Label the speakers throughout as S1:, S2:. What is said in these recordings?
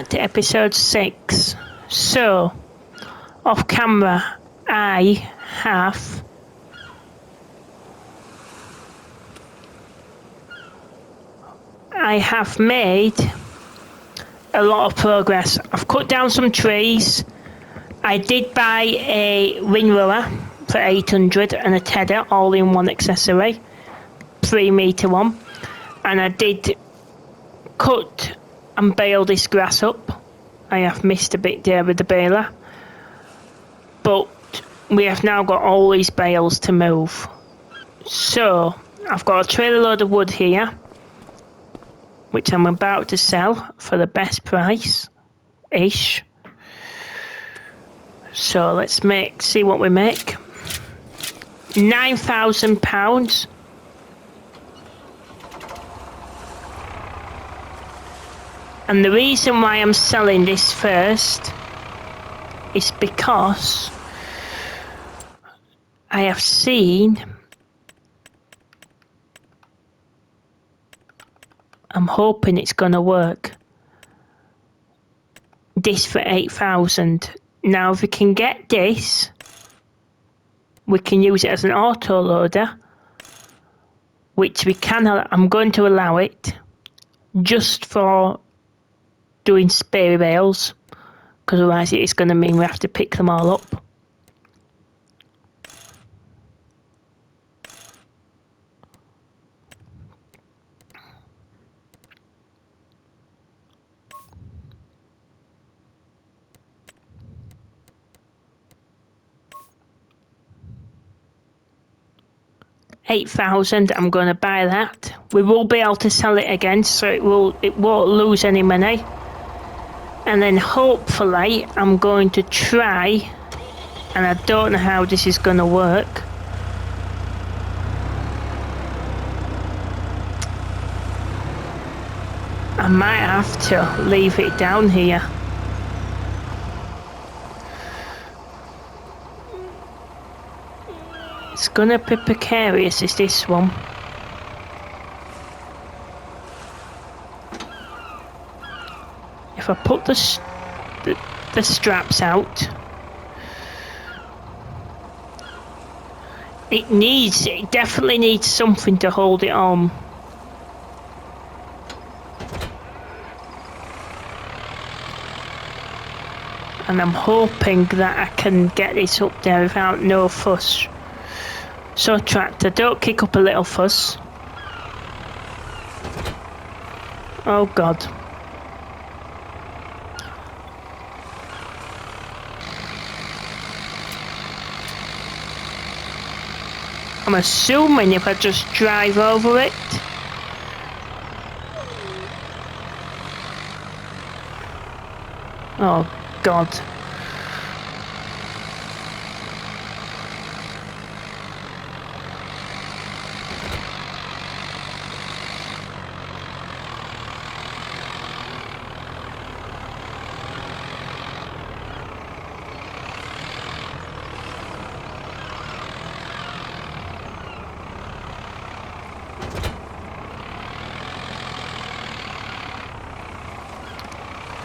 S1: back to episode 6. So, off camera, I have made a lot of progress. I've cut down some trees. I did buy a windrower for 800 and a tedder, all in one accessory, 3-metre one. And I did cut and bale this grass up. I have missed a bit there with the baler. But we have now got all these bales to move. So, I've got a trailer load of wood here, which I'm about to sell for the best price-ish. So let's see what we make. £9,000. And the reason why I'm selling this first is because I have seen, I'm hoping it's gonna work, this for 8,000. Now if we can get this, we can use it as an auto loader, which we can, I'm going to allow it just for doing spare bales, because otherwise it's going to mean we have to pick them all up. £8,000, I'm going to buy that. We will be able to sell it again, so it won't lose any money. And then hopefully I'm going to try, and I don't know how this is going to work. I might have to leave it down here. It's gonna be precarious, is this one. If I put the straps out, it definitely needs something to hold it on. And I'm hoping that I can get this up there without no fuss. So tractor, don't kick up a little fuss. Oh God. I'm assuming if I just drive over it. Oh God.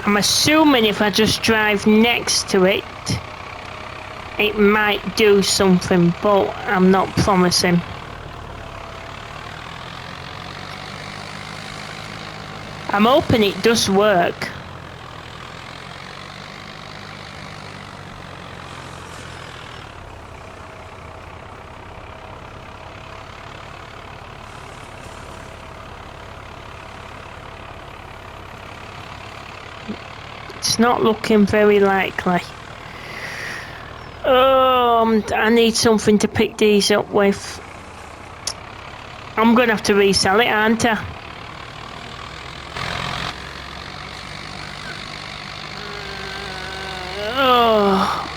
S1: I'm assuming if I just drive next to it, it might do something, but I'm not promising. I'm hoping it does work. It's not looking very likely. Oh, I need something to pick these up with. I'm going to have to resell it, aren't I? Oh.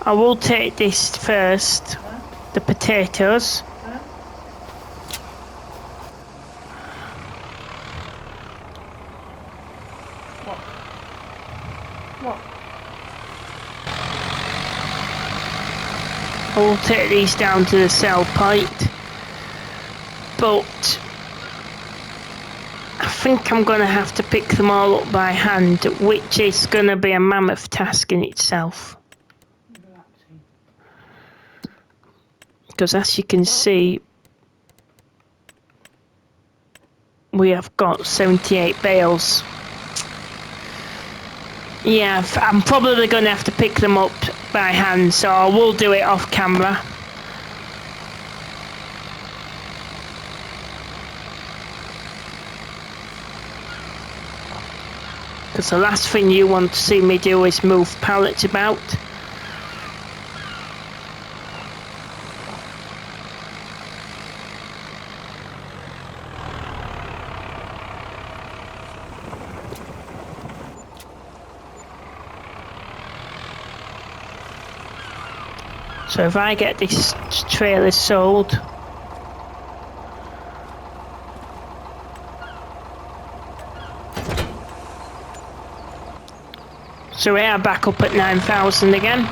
S1: I will take this first, the potatoes. I will take these down to the sell point, but I think I'm going to have to pick them all up by hand, which is going to be a mammoth task in itself. Because as you can see, we have got 78 bales. Yeah, I'm probably going to have to pick them up by hand, so I will do it off camera. Because the last thing you want to see me do is move pallets about. So if I get this trailer sold, so we are back up at 9,000 again.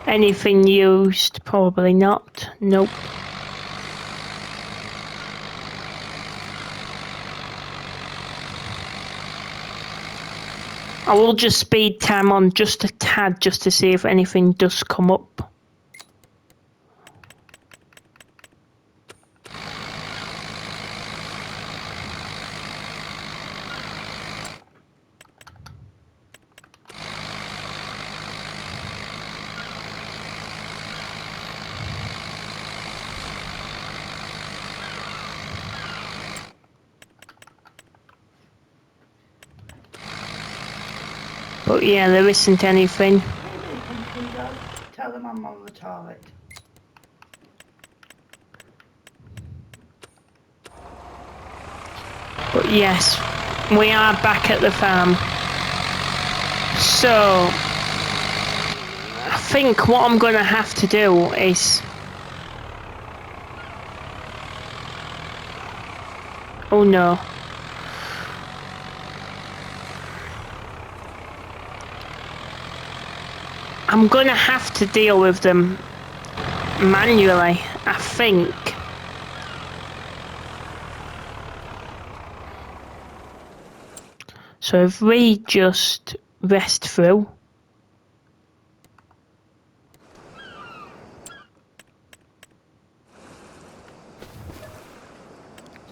S1: Anything used? Probably not. Nope. I will just speed time on just a tad just to see if anything does come up. But yeah, there isn't anything.
S2: Tell them I'm on the toilet.
S1: But yes, we are back at the farm. So I think what I'm going to have to do is... Oh no. I'm going to have to deal with them manually, I think. So if we just rest through.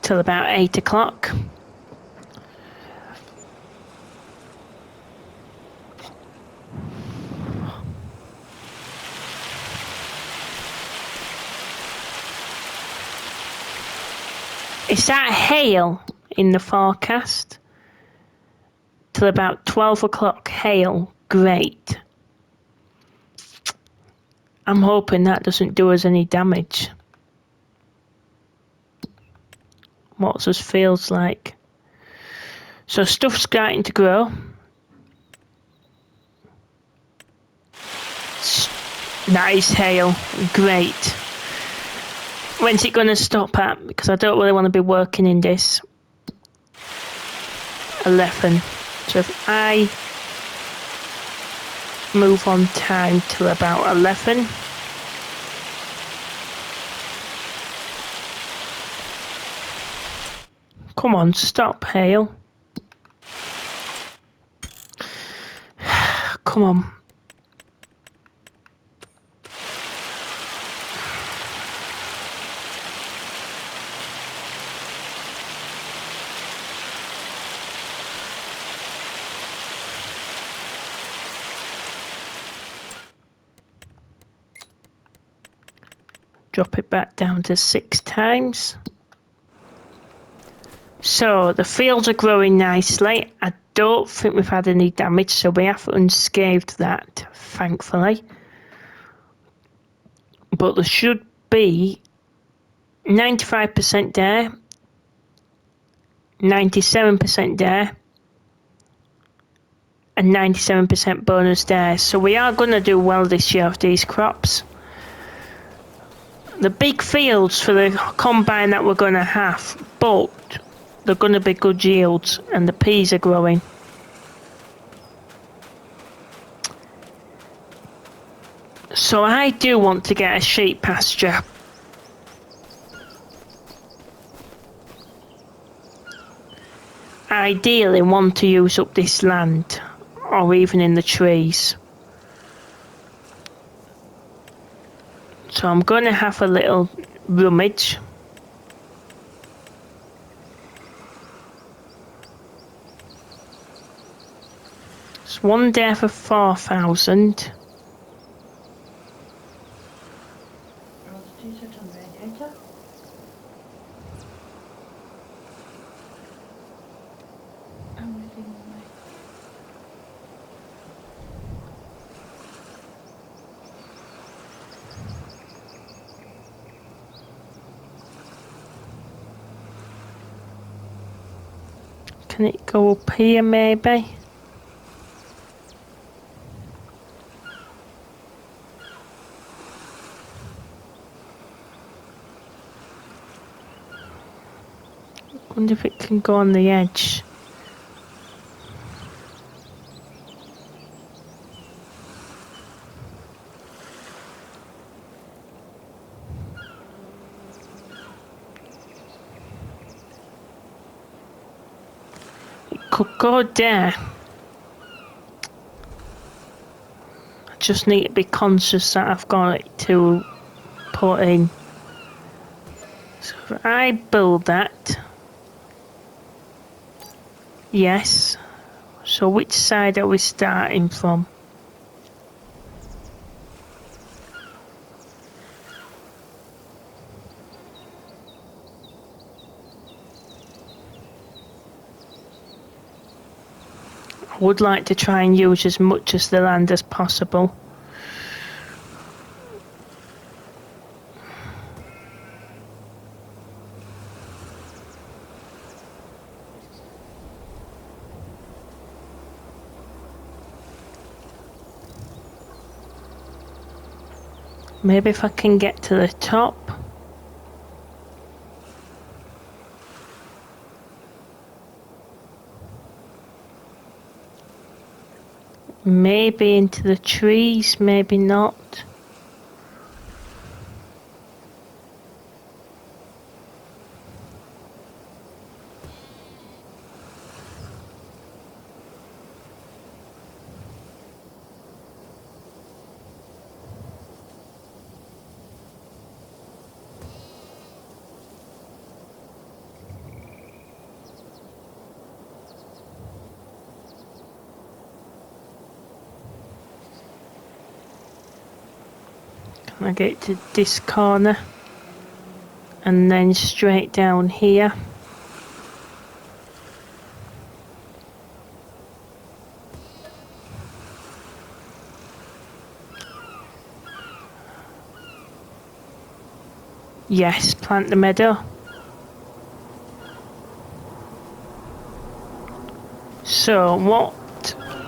S1: Till about 8 o'clock. Is that hail in the forecast? Till about 12 o'clock, hail, great. I'm hoping that doesn't do us any damage. What this feels like. So stuff's starting to grow. Nice hail, great. When's it going to stop at? Because I don't really want to be working in this. 11. So if I move on time to about 11. Come on, stop, hail. Come on. Drop it back down to 6 times. So the fields are growing nicely. I don't think we've had any damage, so we have unscathed that, thankfully. But there should be 95% there, 97% there, and 97% bonus days. So we are going to do well this year with these crops. The big fields for the combine that we're going to have, but they're going to be good yields, and the peas are growing. So I do want to get a sheep pasture. Ideally want to use up this land, or even in the trees. So I'm going to have a little rummage. It's one day for 4,000. Can it go up here maybe? I wonder if it can go on the edge. It could go there. I just need to be conscious that I've got it to put in. So if I build that, yes. So which side are we starting from? I would like to try and use as much of the land as possible. Maybe if I can get to the top. Maybe into the trees, maybe not. I get to this corner and then straight down here. Yes, plant the meadow. So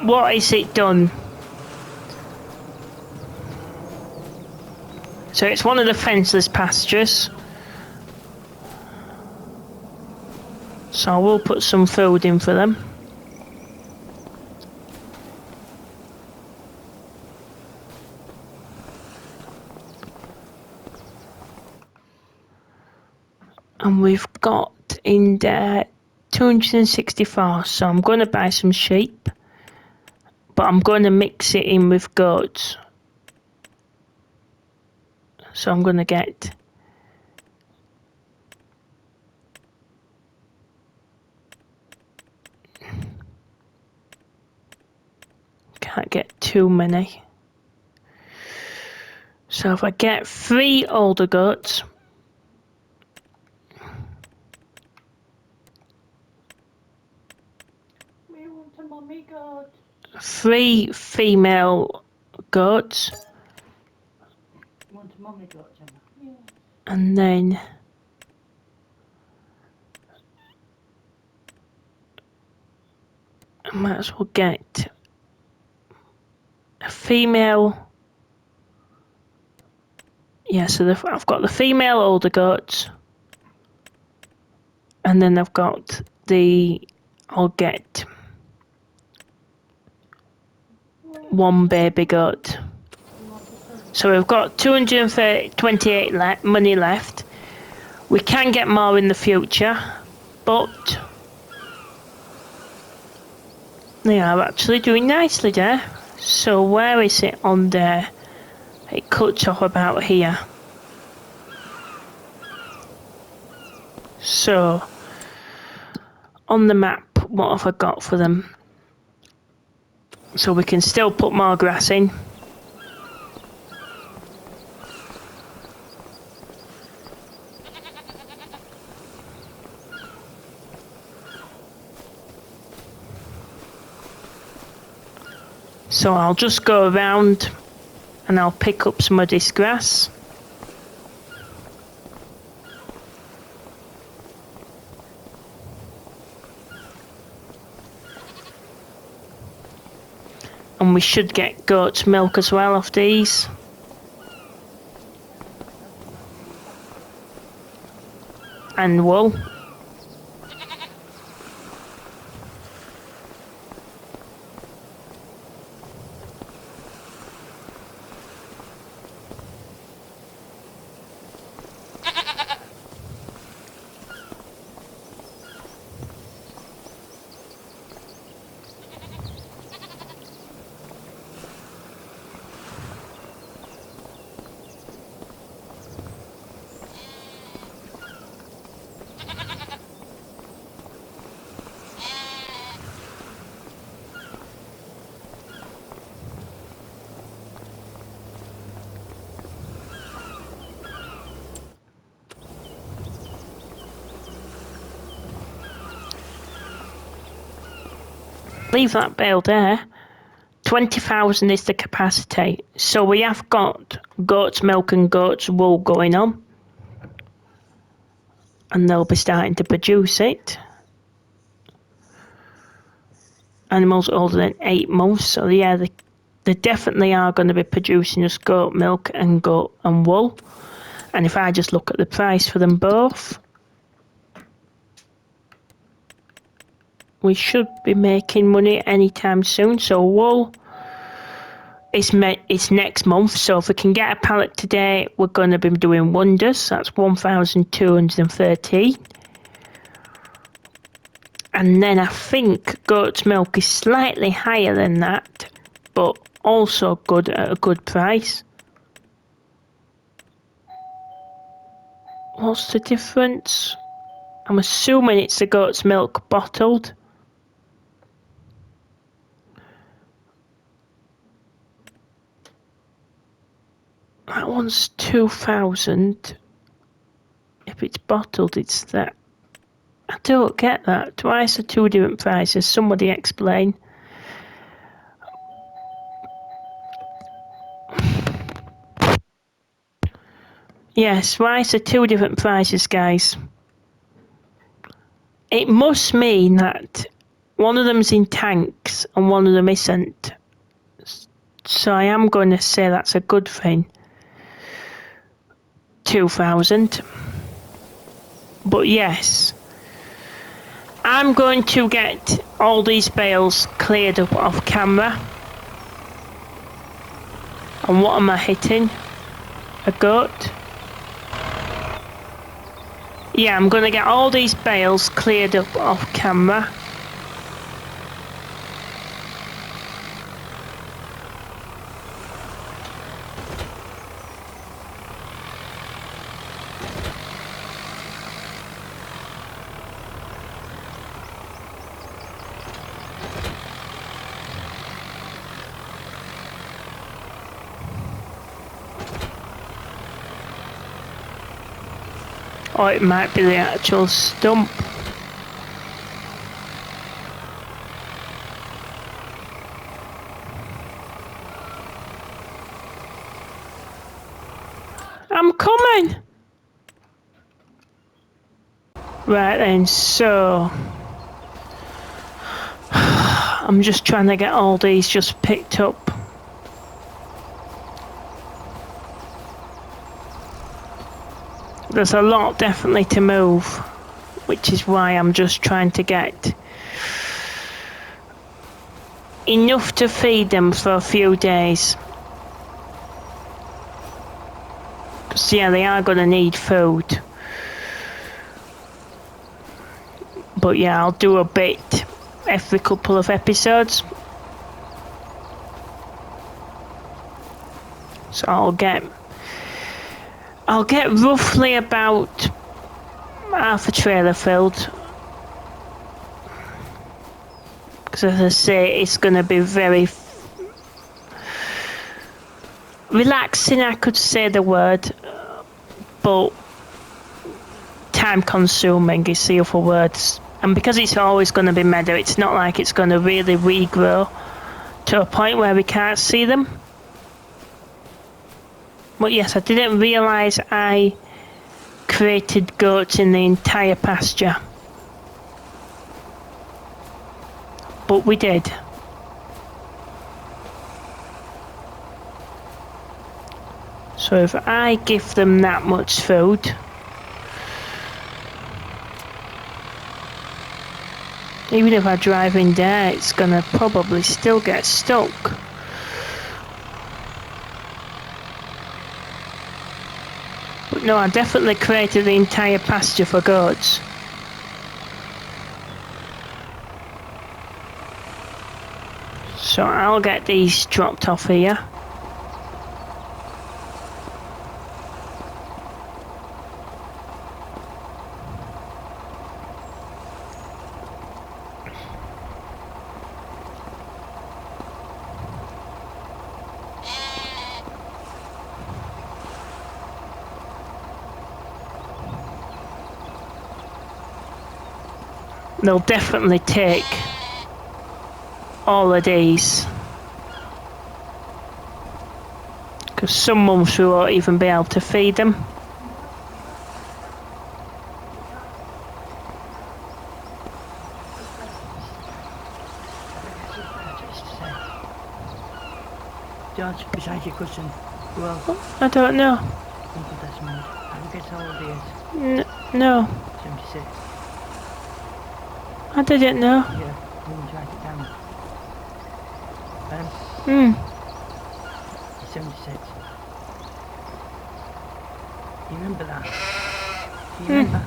S1: what is it done? So it's one of the fenceless pastures. So I will put some food in for them. And we've got in there 264, so I'm going to buy some sheep, but I'm going to mix it in with goats. So I'm going to get can't get too many. So if I get 3 older goats,
S2: We want a mummy goat.
S1: 3 female goats,
S2: Want a mummy goat, Gemma? Yeah.
S1: and then I might as well get a female. Yeah, so I've got the female older goats, and then I've got I'll get one baby goat. So we've got 228 money left. We can get more in the future, but they are actually doing nicely there. So where is it on there? It cuts off about here. So on the map, what have I got for them? So we can still put more grass in. So I'll just go around and I'll pick up some of this grass. And we should get goat's milk as well off these. And wool. Leave that bale there. 20,000 is the capacity. So we have got goat's milk and goat's wool going on. And they'll be starting to produce it. Animals older than 8 months. So yeah, they definitely are going to be producing us goat milk and wool. And if I just look at the price for them both, we should be making money anytime soon. So wool is next month. So if we can get a pallet today, we're going to be doing wonders. That's 1,230. And then I think goat's milk is slightly higher than that, but also good at a good price. What's the difference? I'm assuming it's the goat's milk bottled. That one's 2,000. If it's bottled, it's that. I don't get that. Why is there two different prices? Somebody explain. Yes, why is there two different prices, guys? It must mean that one of them's in tanks and one of them isn't. So I am going to say that's a good thing. 2,000. But yes, I'm going to get all these bales cleared up off camera. And what am I hitting? A goat? Yeah, I'm going to get all these bales cleared up off camera. Or it might be the actual stump. I'm coming! Right then, so I'm just trying to get all these just picked up. There's a lot definitely to move, which is why I'm just trying to get enough to feed them for a few days. Because yeah, they are going to need food. But yeah, I'll do a bit every couple of episodes. So I'll get roughly about half a trailer filled. Because as I say, it's going to be very relaxing, I could say the word, but time consuming is the other words. And because it's always going to be meadow, it's not like it's going to really regrow to a point where we can't see them. But yes, I didn't realise I created goats in the entire pasture. But we did. So if I give them that much food, even if I drive in there, it's gonna probably still get stuck. But no, I definitely created the entire pasture for goats. So I'll get these dropped off here. They'll definitely take all of these. Because some months we won't even be able to feed them.
S2: George, beside your cousin, well,
S1: I don't know.
S2: Uncle Desmond, have you guessed how old he is?
S1: No,
S2: 76.
S1: I didn't know.
S2: Yeah, you can write it down. He's 76. You remember that? Do you remember?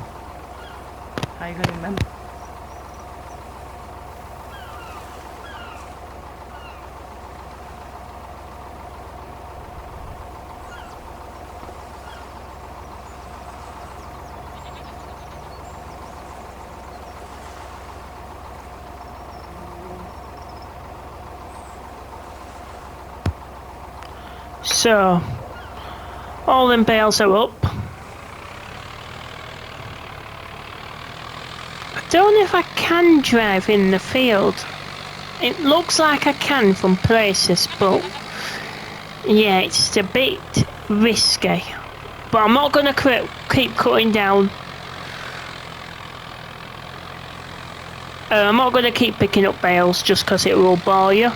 S2: How are you going to remember?
S1: So, all them bales are up. I don't know if I can drive in the field. It looks like I can from places, but yeah, it's a bit risky. But I'm not going to keep cutting down. I'm not going to keep picking up bales just because it will bore you.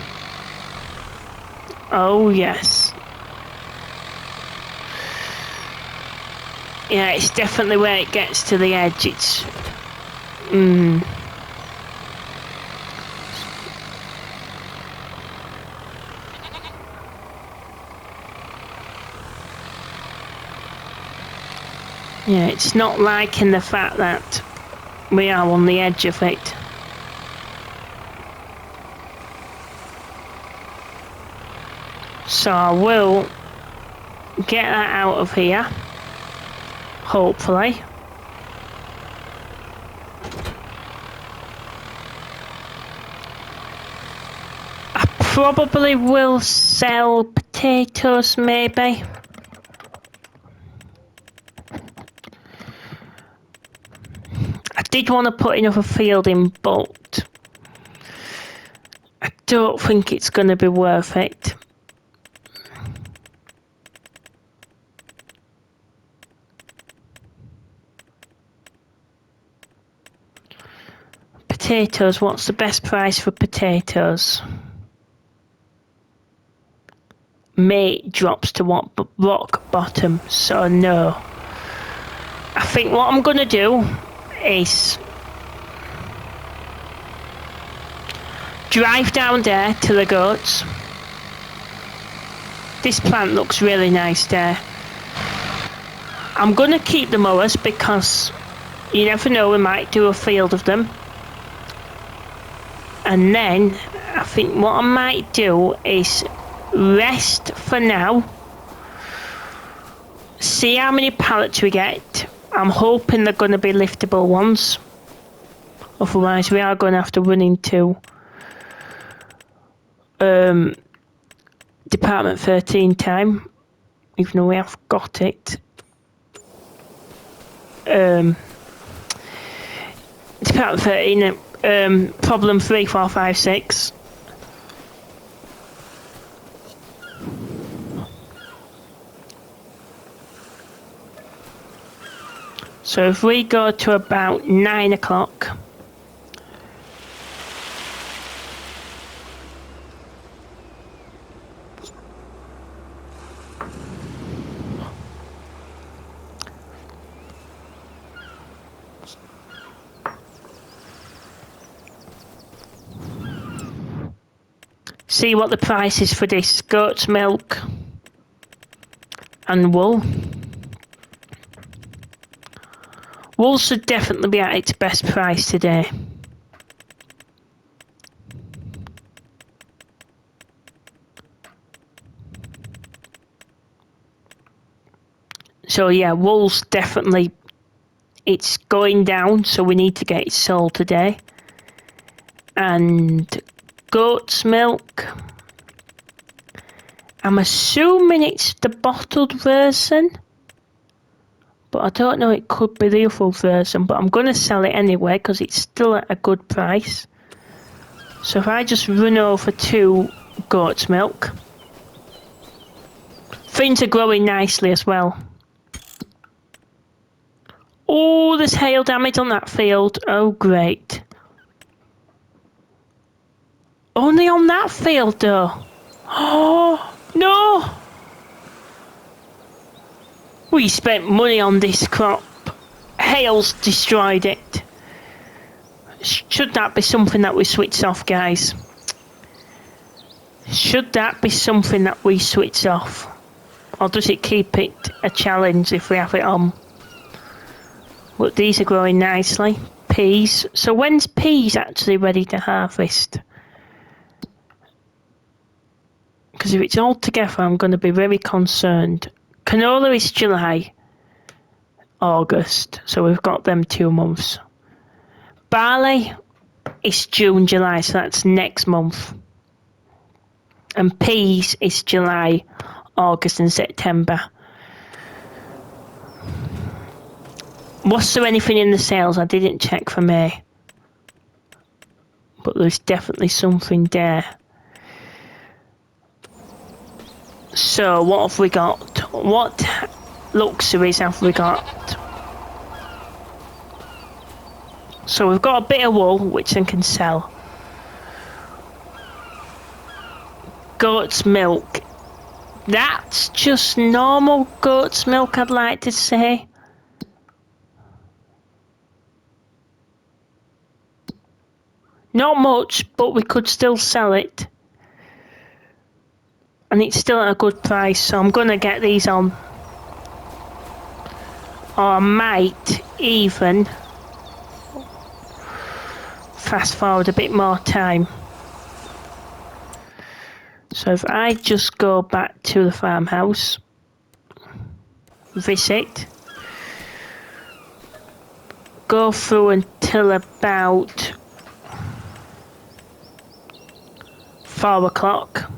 S1: Oh yes. Yeah, it's definitely where it gets to the edge. It's yeah, it's not liking the fact that we are on the edge of it. So I will get that out of here, hopefully. I probably will sell potatoes, maybe. I did want to put another field in, but I don't think it's going to be worth it. Potatoes, what's the best price for potatoes? Mate drops to what rock bottom, so no. I think what I'm going to do is drive down there to the goats. This plant looks really nice there. I'm going to keep the mowers because you never know, we might do a field of them. And then I think what I might do is rest for now. See how many pallets we get. I'm hoping they're going to be liftable ones. Otherwise we are going to have to run into Department 13 time. Even though we have got it. Department 13, problem 3456. So if we go to about 9 o'clock, see what the price is for this goat's milk and wool. Wool should definitely be at its best price today. So yeah, wool's definitely, it's going down, so we need to get it sold today. And goat's milk, I'm assuming it's the bottled version. But I don't know, it could be the full version, but I'm going to sell it anyway because it's still at a good price. So if I just run over to goat's milk. Things are growing nicely as well. Oh, there's hail damage on that field. Oh, great. Only on that field though. Oh, no. We spent money on this crop. Hail's destroyed it. Should that be something that we switch off, guys? Should that be something that we switch off? Or does it keep it a challenge if we have it on? But these are growing nicely. Peas. So when's peas actually ready to harvest? Because if it's all together, I'm going to be very concerned. Canola is July, August, so we've got them 2 months. Barley is June, July, so that's next month. And peas is July, August and September. Was there anything in the sales? I didn't check for May. But there's definitely something there. So what have we got? What luxuries have we got? So we've got a bit of wool which I can sell. Goat's milk. That's just normal goat's milk, I'd like to say. Not much, but we could still sell it. And it's still at a good price, so I'm going to get these on. Or I might even fast forward a bit more time. So if I just go back to the farmhouse, visit, go through until about 4 o'clock.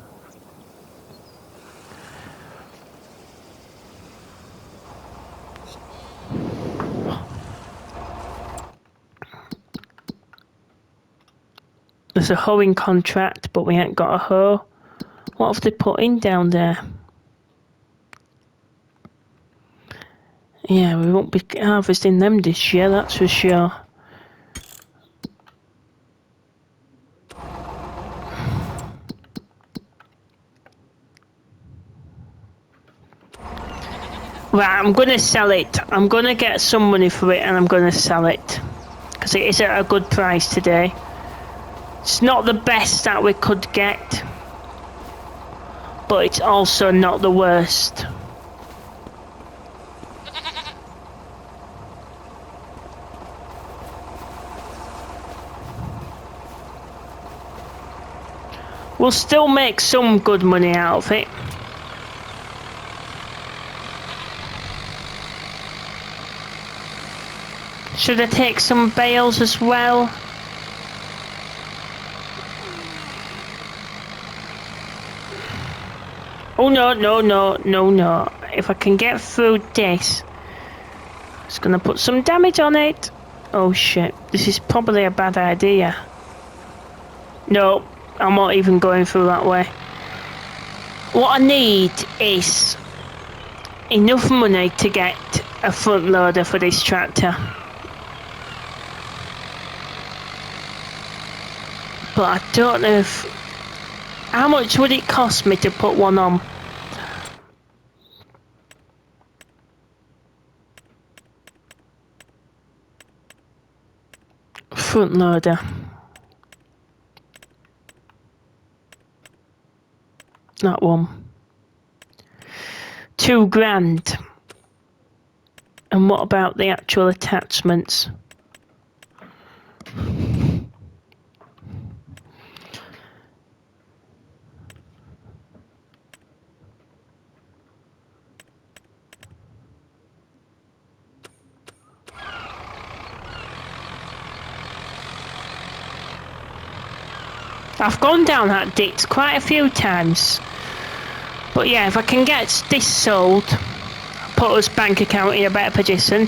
S1: There's a hoeing contract, but we ain't got a hoe. What have they put in down there? Yeah, we won't be harvesting them this year, that's for sure. Right, I'm going to sell it. I'm going to get some money for it and I'm going to sell it. Because it is at a good price today. It's not the best that we could get. But it's also not the worst. We'll still make some good money out of it. Should I take some bales as well? Oh no, no, no, no, no. If I can get through this, it's gonna put some damage on it. Oh shit, this is probably a bad idea. No, I'm not even going through that way. What I need is enough money to get a front loader for this tractor. But I don't know if... How much would it cost me to put one on? Front loader. That one. £2,000. And what about the actual attachments? I've gone down that ditch quite a few times. But yeah, if I can get this sold, put us bank account in a better position,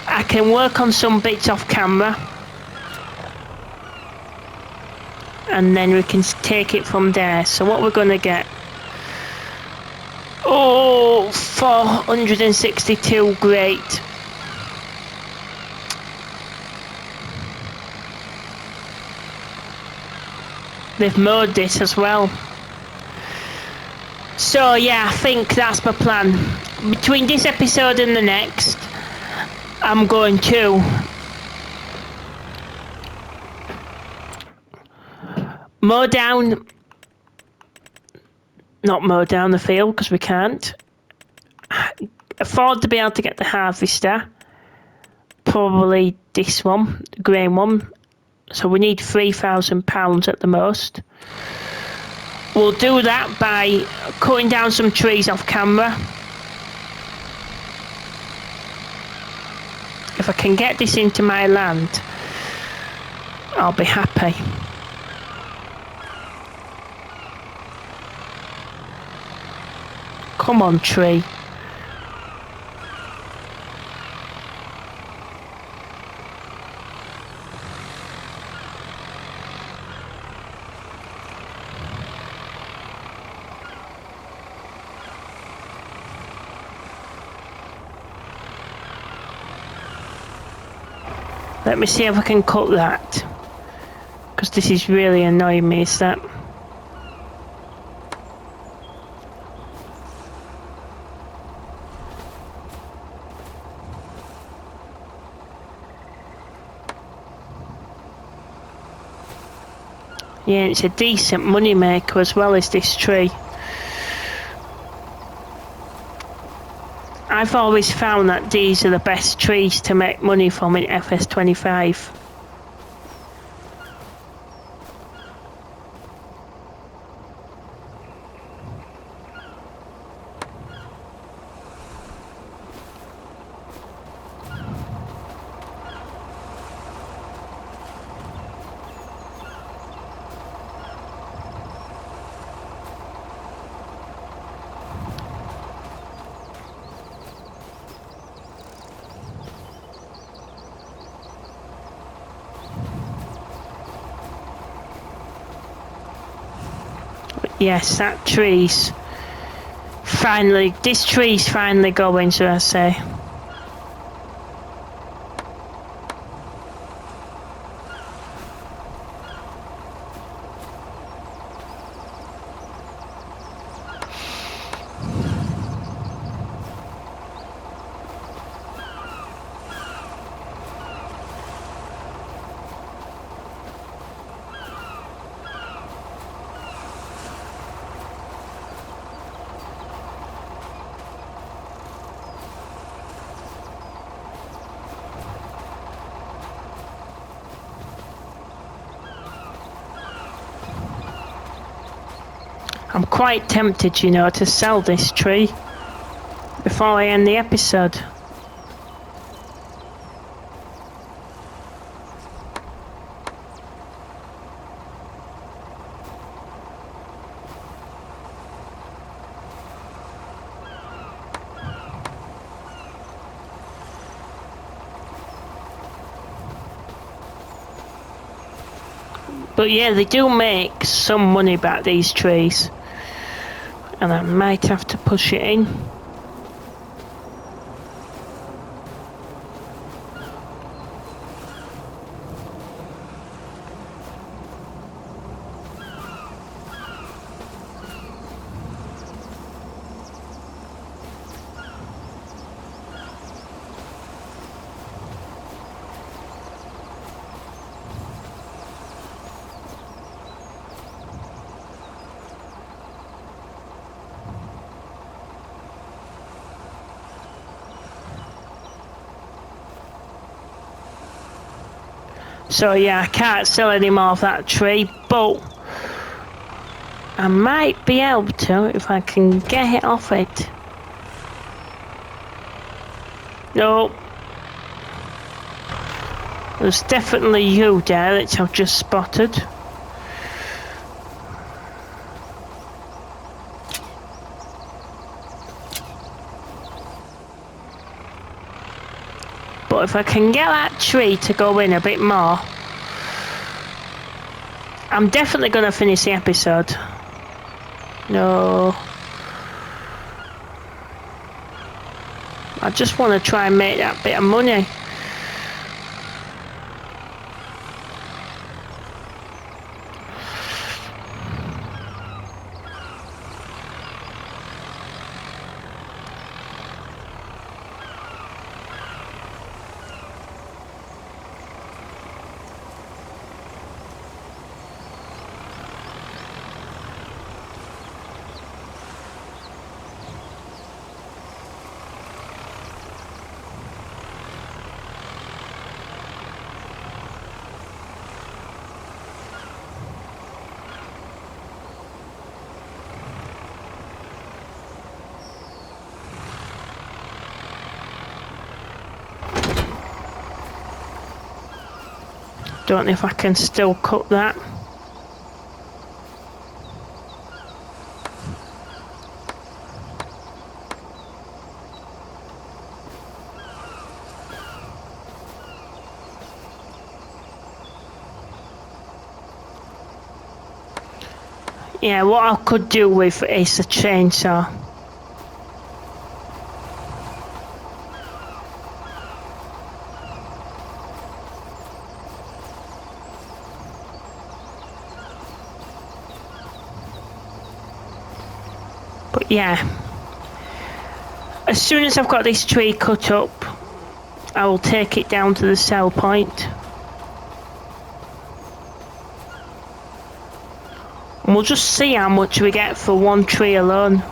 S1: I can work on some bits off camera. And then we can take it from there. So what we're going to get... Oh, 462, great. They've mowed this as well. So yeah, I think that's my plan. Between this episode and the next, I'm going to mow down, not mow down the field because we can't. Afford to be able to get the harvester. Probably this one, the green one. So we need £3,000 at the most. We'll do that by cutting down some trees off camera. If I can get this into my land, I'll be happy. Come on, tree. Let me see if I can cut that. Because this is really annoying me, is that? Yeah, it's a decent money maker as well as this tree. I've always found that these are the best trees to make money from in FS25. Yes, that tree's finally, this tree's finally going, should I say. I'm quite tempted, you know, to sell this tree before I end the episode. But yeah, they do make some money back, these trees. And I might have to push it in. So yeah, I can't sell any more of that tree, but I might be able to if I can get it off it. No. There's definitely you there that I've just spotted. But if I can get that tree to go in a bit more, I'm definitely going to finish the episode. No. I just want to try and make that bit of money. Don't know if I can still cut that. Yeah, what I could do with is a chainsaw. But yeah, as soon as I've got this tree cut up, I will take it down to the sell point. And we'll just see how much we get for one tree alone.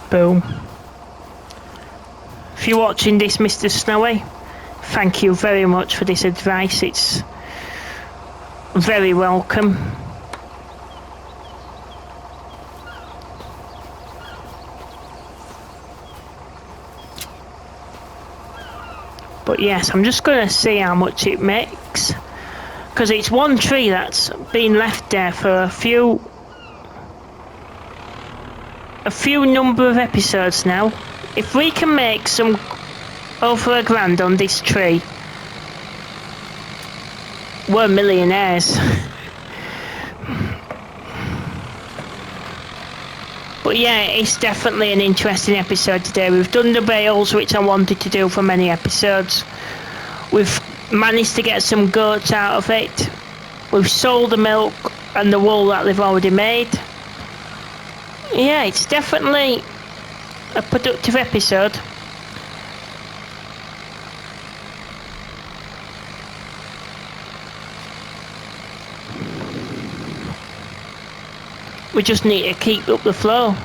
S1: Boom. If you're watching this, Mr. Snowy, thank you very much for this advice. It's very welcome. But yes, I'm just going to see how much it makes, because it's one tree that's been left there for a few number of episodes now. If we can make some over £1,000 on this tree, we're millionaires. But yeah, it's definitely an interesting episode today. We've done the bales, which I wanted to do for many episodes. We've managed to get some goats out of it. We've sold the milk and the wool that they've already made. Yeah, it's definitely a productive episode. We just need to keep up the flow.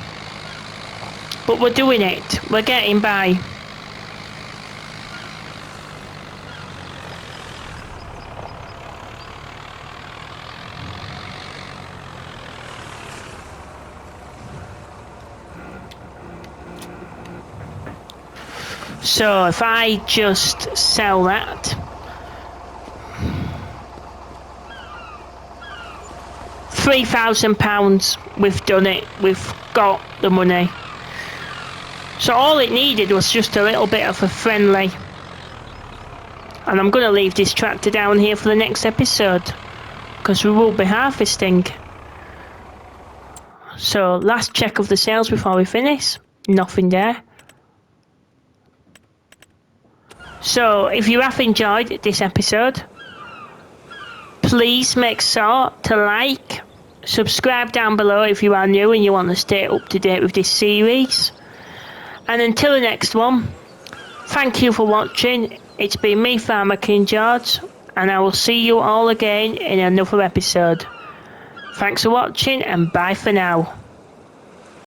S1: But we're doing it. We're getting by. So if I just sell that, £3,000, we've done it. We've got the money. So all it needed was just a little bit of a friendly. And I'm going to leave this tractor down here for the next episode, because we will be harvesting. So last check of the sales before we finish. Nothing there. So if you have enjoyed this episode, please make sure to like, subscribe down below if you are new and you want to stay up to date with this series. And until the next one, thank you for watching. It's been me, Farmer King George, and I will see you all again in another episode. Thanks for watching, and bye for now.